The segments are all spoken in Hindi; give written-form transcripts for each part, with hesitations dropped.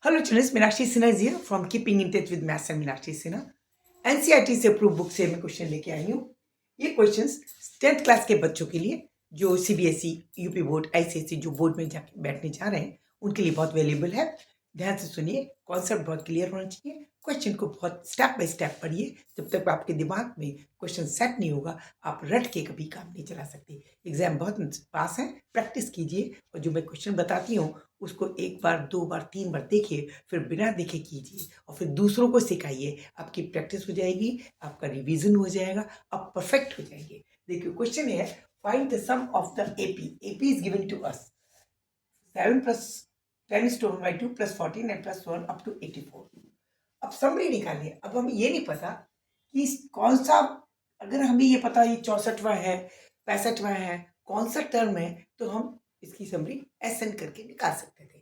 Hello students, Meenakshi Sinha is here from Keeping in Touch with Maths and Meenakshi Sinha. NCERT से अप्रूव बुक से मैं क्वेश्चन लेके आई हूँ। ये क्वेश्चंस 10th क्लास के बच्चों के लिए जो सीबीएसई, यूपी बोर्ड, आईसीएसई जो बोर्ड में जाके बैठने जा रहे हैं उनके लिए बहुत वैल्यूएबल है। ध्यान से सुनिए, कॉन्सेप्ट बहुत क्लियर होना चाहिए। क्वेश्चन को बहुत स्टेप बाय स्टेप पढ़िए। जब तक आपके दिमाग में क्वेश्चन सेट नहीं होगा आप रट के कभी काम नहीं चला सकते। एग्जाम बहुत पास है, प्रैक्टिस कीजिए और जो मैं क्वेश्चन बताती हूँ उसको 1 बार, 2 बार, 3 बार देखिए, फिर बिना देखे कीजिए और फिर दूसरों को सिखाइए। आपकी प्रैक्टिस हो जाएगी, आपका रिवीजन हो जाएगा, आप परफेक्ट हो जाएंगे। देखिए क्वेश्चन है, find the sum of the AP. AP is given to us 7 plus 10 is to 1 by 2 plus 14 and plus 1 up to 84। अब समरी निकालिए। अब हमें ये नहीं पता कि कौन सा, अगर हमें ये पता ये 64वां है, 65वां है, कौन सा टर्म है, तो हम इसकी समरी एसएन करके निकाल सकते थे।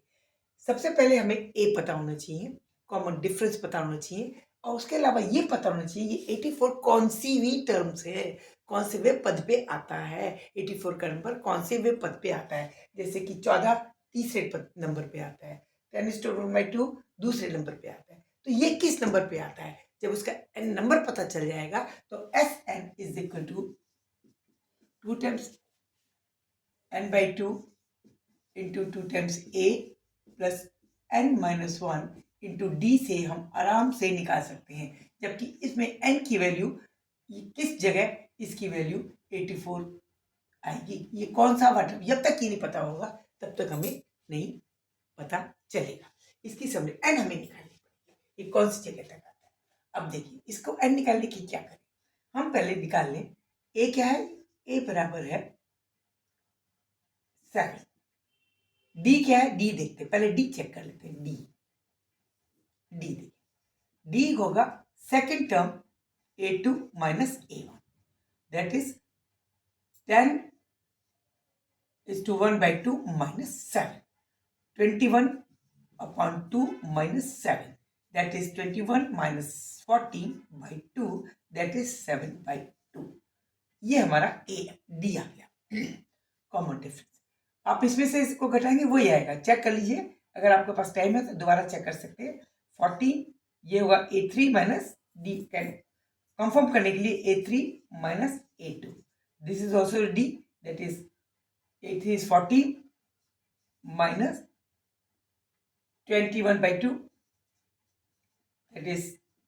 सबसे पहले हमें ए पता होना चाहिए, कॉमन डिफरेंस पता होना चाहिए और उसके अलावा ये पता होना चाहिए ये 84 कौन सी भी टर्म से है, कौन से वे पद पे आता है। 84 का नंबर कौन से वे पद पे आता है, जैसे कि 14 तीसरे पद नंबर पे आता है, 10⁻² दूसरे नंबर पे आता है, तो ये किस नंबर पे आता है। जब उसका एन नंबर पता चल जाएगा तो S n is equal to 2 times n/2 into 2 times a plus n-1 into d से हम आराम से निकाल सकते हैं। जबकि इसमें n की वैल्यू किस जगह इसकी वैल्यू 84 आएगी। ये कौन सा वाटर, जब तक ये नहीं पता होगा तब तक हमें नहीं पता चलेगा। इसकी समझ n हमें निकालनी पड़ेगी, ये कौन सी जगह तक आता है। अब देखिए इसको n निकालने की क्या करें, हम पहले निकाल लें a क्या है, a बराबर है 7। डी क्या है, डी देखते हैं, पहले डी चेक कर लेते हैं। डी देखिए डी होगा second term a2 minus a1, that is 10⁻² by 2 minus 7, 21/2 minus 7, that is 21 minus 14 by 2, that is 7/2। ये हमारा ए डी आ गया कॉमन डिफरेंस। आप इसमें से इसको घटाएंगे वही आएगा, चेक कर लीजिए, अगर आपके पास टाइम है तो दोबारा चेक कर सकते हैं। 14 ये होगा a3 माइनस डी, कंफर्म करने के लिए a3 minus a2, this is also D, that is a3 is 14 minus 21/2, that is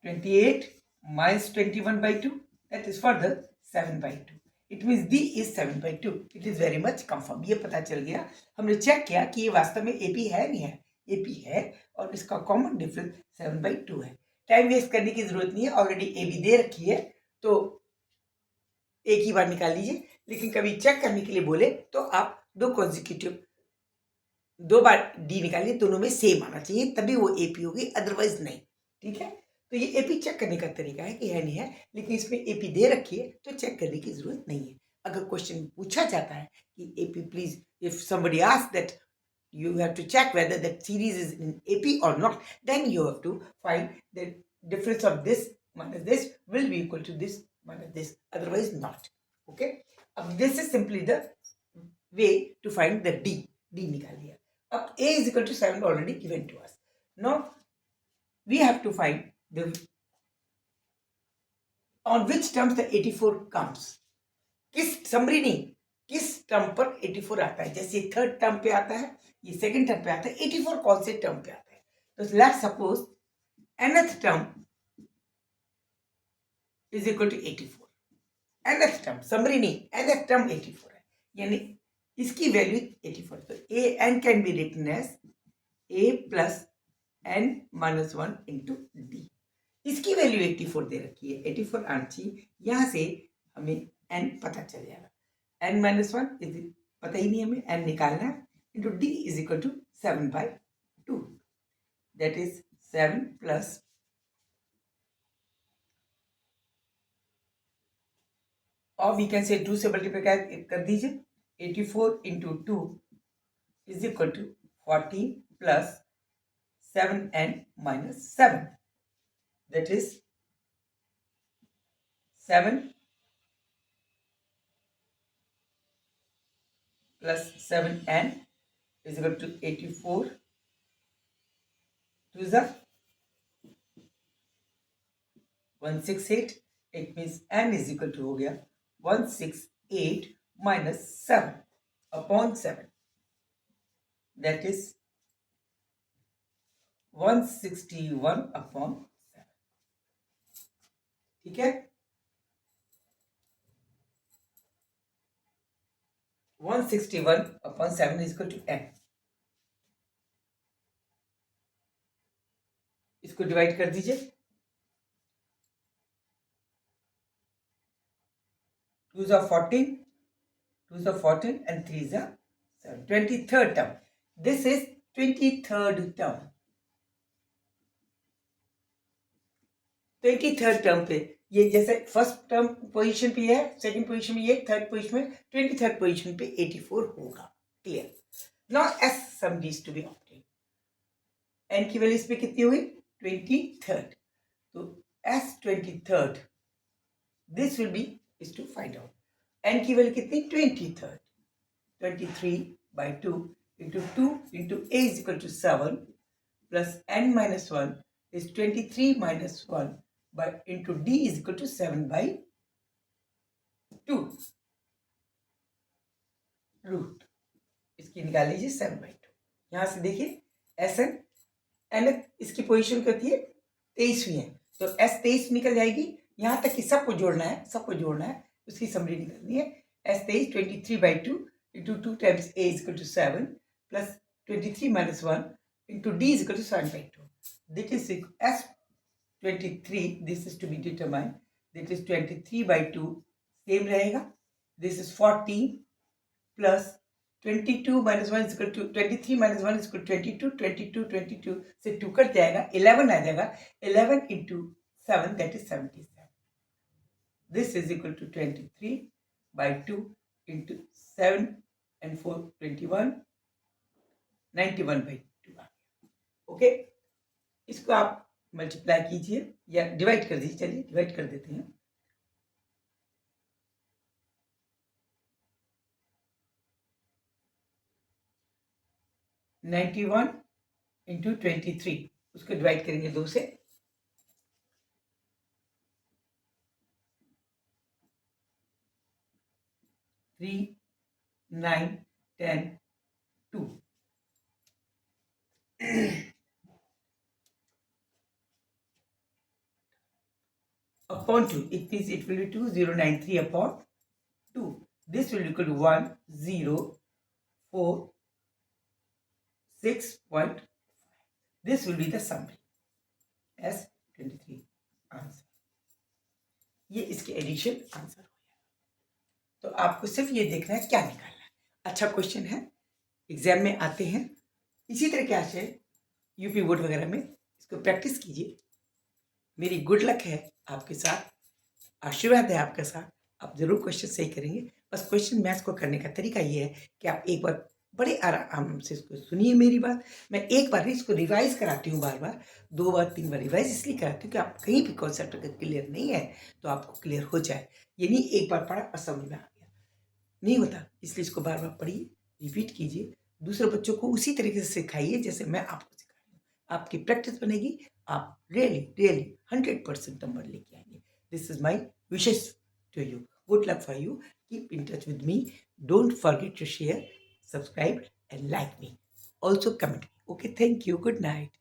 28 minus 21/2, that is further 7/2। It means D is 7/2। It is very much confirm. ये पता चल गया, हमने चेक किया कि ये वास्तव में एपी है नहीं है, एपी है और इसका कॉमन डिफरेंस 7/2 है। टाइम वेस्ट करने की जरूरत नहीं है, ऑलरेडी ए बी दे रखी है तो एक ही बार निकाल लीजिए। लेकिन कभी चेक करने के लिए बोले तो आप दो बार डी निकालिए, दोनों में सेम आना चाहिए तभी वो एपी होगी, अदरवाइज नहीं। ठीक है, तो ये एपी चेक करने का तरीका है कि है नहीं है, लेकिन इसमें एपी दे रखी है तो चेक करने की जरूरत नहीं है। अगर क्वेश्चन पूछा जाता है कि AP please, if somebody ask that you have to check whether that series is in AP or not, then you have to find the difference of this minus this will be equal to this minus this, otherwise not। Okay, this is simply the way to find the D निकाल लिया। अब A is equal to 7 already given to us, now we have to find the on which terms the 84 comes, किस समरी नहीं, किस टर्म पर 84 आता है। जैसे थर्ड टर्म पे आता है, ये सेकंड टर्म पे आता है, 84 कौन से टर्म पे आता है। तो let's suppose nth term is equal to 84। nth term summary नहीं, nth टर्म 84 है, यानी इसकी वैल्यू 84। तो a n can be written as a plus n-1 into d. इसकी वैल्यू 84 दे रखी है, 84 आनी चाहिए, यहां से हमें n पता चल जाएगा। n-1 इज पता ही नहीं हमें, n निकालना है, into d is equal to 7/2, that is 7 plus और वी कैन से 2 से मल्टीप्लाई कर दीजिए। 84 into 2 is equal to 14 plus 7n-7, that is 7 plus 7n is equal to 84 2 is 168. It means n is equal to हो गया 168 minus 7 upon 7. That is 161 upon 7. ठीक है, 161 upon 7 is equal to n. इसको डिवाइड कर दीजिए. 2 is 14, 2 is 14 and 3 is 7. 23rd term. This is 23rd term. 23rd term पे ये जैसे फर्स्ट टर्म पोजीशन पे है, सेकंड पोजीशन में ये, थर्ड पोजीशन में 23rd पोजीशन पे 84 होगा. Clear. Now S sum needs to be obtain. N की वैल्यू इस पे कितनी हुई? 23rd. तो S 23rd this will be is to find out. N की वैल्यू कितनी? 23rd. 23/2 into 2 into a is equal to 7 plus n minus 1 is 23 minus 1 by into d is equal to 7/2 root. इसकी निकाल लीजिए 7/2. यहां से देखिए एस एन इसकी पोजीशन करती है 23वीं है, तो एस 23 निकल जाएगी. यहां तक कि सबको जोड़ना है, उसकी समरी निकलनी है. S 23 23/2 into 2 times a is equal to 7 plus 23 minus 1 into d is equal to 7/2. That is S 23. This is to be determined. That is 23/2. Same रहेगा. This is 14 plus 22 minus 1 is equal to 23 minus 1 is equal to 22. 22 से 2 कट जाएगा. 11 आ जाएगा. 11 into 7 that is 77. This is equal to 23/2 into 7 and 4 21. 91/2 आ गया. ओके, इसको आप मल्टीप्लाई कीजिए या डिवाइड कर दीजिए. चलिए डिवाइड कर देते हैं. नाइन्टी वन इंटू 23 उसको डिवाइड करेंगे 2 से. 3 9 10 2 upon 2. It means it will be 2093 upon 2. This will equal to 1046.5. This will be the summary as 23 answer. ये इसके एडिशन आंसर हो गया. तो आपको सिर्फ ये देखना है क्या निकालना है. अच्छा क्वेश्चन है, एग्जाम में आते हैं. इसी तरह से यूपी बोर्ड वगैरह में इसको प्रैक्टिस कीजिए. मेरी गुड लक है आपके साथ, आशीर्वाद है आपके साथ. आप जरूर क्वेश्चन सही करेंगे. बस क्वेश्चन मैथ्स को करने का तरीका ये है कि आप एक बार बड़े आराम से इसको सुनिए मेरी बात. मैं एक बार इसको रिवाइज कराती हूँ, बार बार 2 बार 3 बार रिवाइज इसलिए कराती हूँ कि आप कहीं भी कॉन्सेप्ट अगर क्लियर नहीं है तो आपको क्लियर हो जाए. ये नहीं एक बार पढ़ा और समझ में आ गया, नहीं होता. इसलिए इसको बार बार पढ़िए, रिपीट कीजिए, दूसरे बच्चों को उसी तरीके से सिखाइए जैसे मैं आपको सिखा रही हूँ. आपकी प्रैक्टिस बनेगी, आप रियली 100% नंबर लेके आएंगे. This is my wishes to you. Good luck for you. Keep in touch with me. Don't forget to share, subscribe and like me. Also comment. Okay, thank you. Good night.